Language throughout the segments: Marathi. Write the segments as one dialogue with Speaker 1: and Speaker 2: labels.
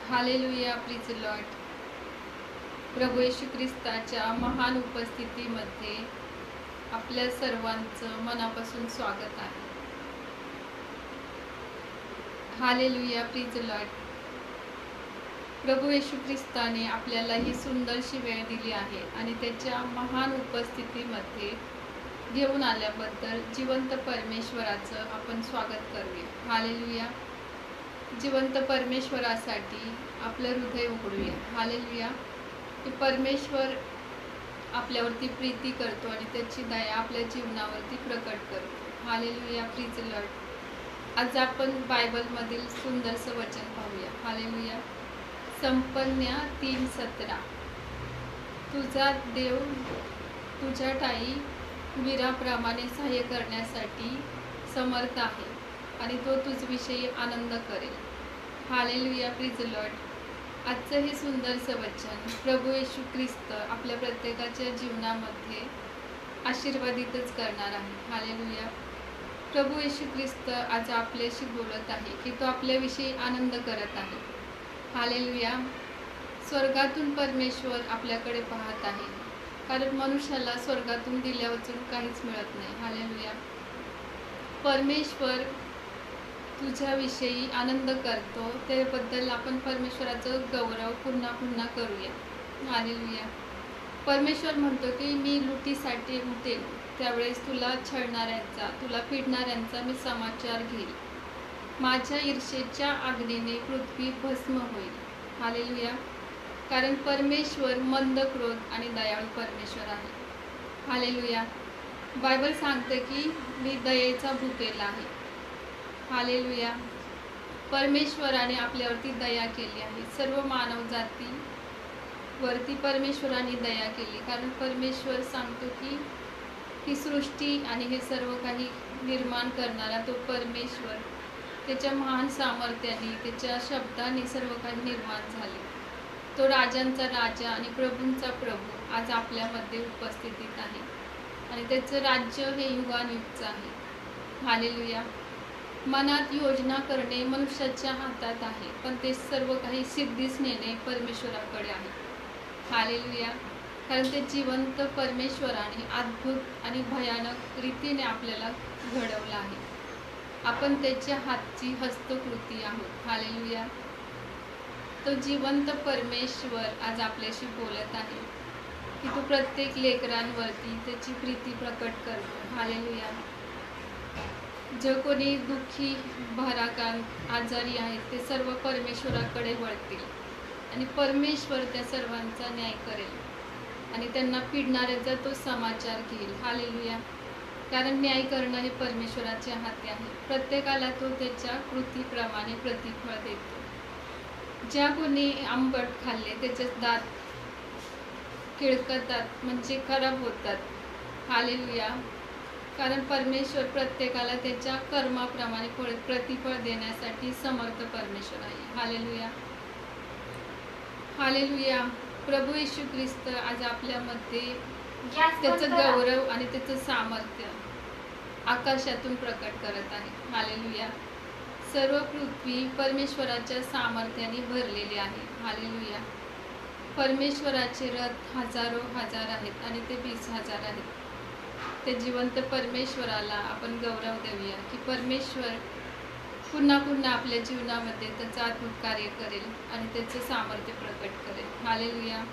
Speaker 1: Hallelujah, प्रिज Lord. प्रभू येशू ख्रिस्ताच्या महान उपस्थितीमध्ये आपल्या सर्वांचं मनापासून स्वागत आहे. Hallelujah, प्रिज Lord. प्रभू येशू ख्रिस्ताने आपल्याला ही सुंदरशी वेळ दिली आहे आणि त्याच्या महान उपस्थितीमध्ये घेऊन आल्याबद्दल जिवंत परमेश्वराचं आपण स्वागत करूया. हालेलुया. जिवंत परमेश्वरासाठी आपलं हृदय उघडूया. हालेलुया. की परमेश्वर आपल्यावरती प्रीती करतो आणि त्याची दया आपल्या जीवनावरती प्रकट करतो. Hallelujah, प्रिज Lord. आज आपण बायबलमधील सुंदरसं वचन पाहूया. हालेलुया. संपन्या 3:17. तुझा देव तुझ्या ठायी वीराप्रमाणे सहाय्य करण्यासाठी समर्थ आहे आणि तो तुझविषयी आनंद करेल. Hallelujah, प्रिज Lord. आजचं हे सुंदरसं वचन प्रभू येशू ख्रिस्त आपल्या प्रत्येकाच्या जीवनामध्ये आशीर्वादितच करणार आहे. हालेलुया. प्रभू येशू ख्रिस्त आज आपल्याशी बोलत आहे की तो आपल्याविषयी आनंद करत आहे. हालेलुया. स्वर्गातून परमेश्वर आपल्याकडे पाहत आहे, कारण मनुष्याला स्वर्गातून दिल्यावाचून काहीच मिळत नाही. हालेलुया. परमेश्वर तुझ्याविषयी आनंद करतो, त्याबद्दल आपण परमेश्वराचं गौरव पुन्हा पुन्हा करूया. हालेलुया. परमेश्वर म्हणतो की मी लुटीसाठी उठेल, त्यावेळेस तुला छळणाऱ्यांचा, तुला पिडणाऱ्यांचा मी समाचार घेईल. माझ्या ईर्षेच्या आग्नीने पृथ्वी भस्म होईल. हालेलुया. कारण परमेश्वर मंद, क्रोध आणि दयाळू परमेश्वर आहे. हालेलुया. बायबल सांगते की मी दयेचा भुकेला आहे. हालेलुया. परमेश्वराने आपल्यावरती दया केली आहे. सर्व मानवजातीवरती परमेश्वराने दया केली, कारण परमेश्वर सांगतो की ही सृष्टी आणि हे सर्व काही निर्माण करणारा तो परमेश्वर त्याच्या महान सामर्थ्याने, त्याच्या शब्दाने सर्व काही निर्माण झाले. तो राजांचा राजा आणि प्रभूंचा प्रभू आज आपल्यामध्ये उपस्थितीत आहे आणि त्याचं राज्य हे युगानुयुगचं आहे. हालेलुया. मनात योजना करणे मनुष्याच्या हातात आहे, पण ते सर्व काही सिद्धीस नेणे परमेश्वराकडे आहे. हालेलुया. कारण ते जिवंत परमेश्वराने अद्भुत आणि भयानक रीतीने आपल्याला घडवलं आहे. आपण त्याच्या हातची हस्तकृती आहोत. हालेलुया. तो जिवंत परमेश्वर आज आपल्याशी बोलत आहे की तो प्रत्येक लेकरांवरती त्याची प्रीती प्रकट करतो. हालेलुया. जे कोणी दुःखी, भाराक्रांत, आजारी आहेत ते सर्व परमेश्वराकडे वळतील आणि परमेश्वर त्या सर्वांचा न्याय करेल आणि त्यांना पिडणाऱ्याचा तो समाचार घेईल. हालेलुया. कारण न्याय करणं हे परमेश्वराच्या हाती आहे. प्रत्येकाला तो त्याच्या कृतीप्रमाणे प्रतिफळ देतो. ज्या कोणी आंबट खाल्ले त्याचे दात किळकतात, म्हणजे खराब होतात. हालेलुया. कारण परमेश्वर प्रत्येकाला त्याच्या कर्माप्रमाणे प्रतिफळ देण्यासाठी समर्थ परमेश्वर आहे. हालेलुया. हालेलुया. प्रभू येशू ख्रिस्त आज आपल्यामध्ये त्याचं गौरव आणि त्याचं सामर्थ्य आकाशातून प्रकट करत आहे. हालेलुया. सर्व पृथ्वी परमेश्वराच्या सामर्थ्याने भरलेली आहे. हालेलुया. परमेश्वराचे रथ हजारो हजार आहेत आणि ते 20,000 आहेत. ते जिवंत परमेश्वराला आपण गौरव देऊया की परमेश्वर पुन्हा पुन्हा आपल्या जीवनामध्ये त्याचं अद्भुत कार्य करेल आणि त्याचं सामर्थ्य प्रकट करेल. हालेलुया.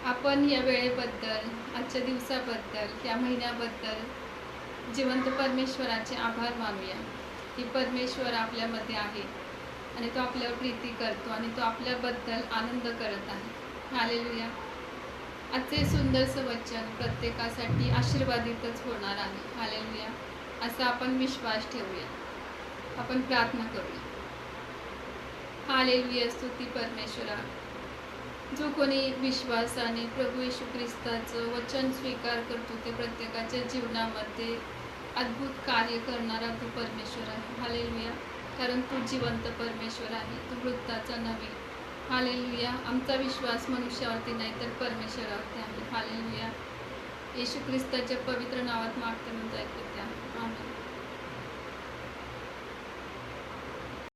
Speaker 1: आपण या वेळेबद्दल, आजच्या दिवसाबद्दल, या महिन्याबद्दल जिवंत परमेश्वराचे आभार मानूया की परमेश्वर आपल्यामध्ये आहे आणि तो आपल्यावर प्रीती करतो आणि तो आपल्याबद्दल आनंद करत आहे. हालेलुया. आजचे सुंदरसं वचन प्रत्येकासाठी आशीर्वादितच होणार आहे. हालेलुया. असा आपण विश्वास ठेवूया. आपण प्रार्थना करूया. हालेलुया. स्तुती परमेश्वरा. जो कोणी विश्वासाने प्रभू येशू ख्रिस्ताचं वचन स्वीकार करतो ते प्रत्येकाच्या जीवनामध्ये अद्भुत कार्य करणारा तो परमेश्वर आहे. हालेलुया. कारण तू जिवंत परमेश्वर आहे, तू वृत्ताचा नव्हे. हालेलुया. आमचा विश्वास मनुष्यावरती नाही तर परमेश्वरावरती आहे. हालेलुया. येशू ख्रिस्ताच्या पवित्र नावात मागते म्हणून ऐकते. आमेन.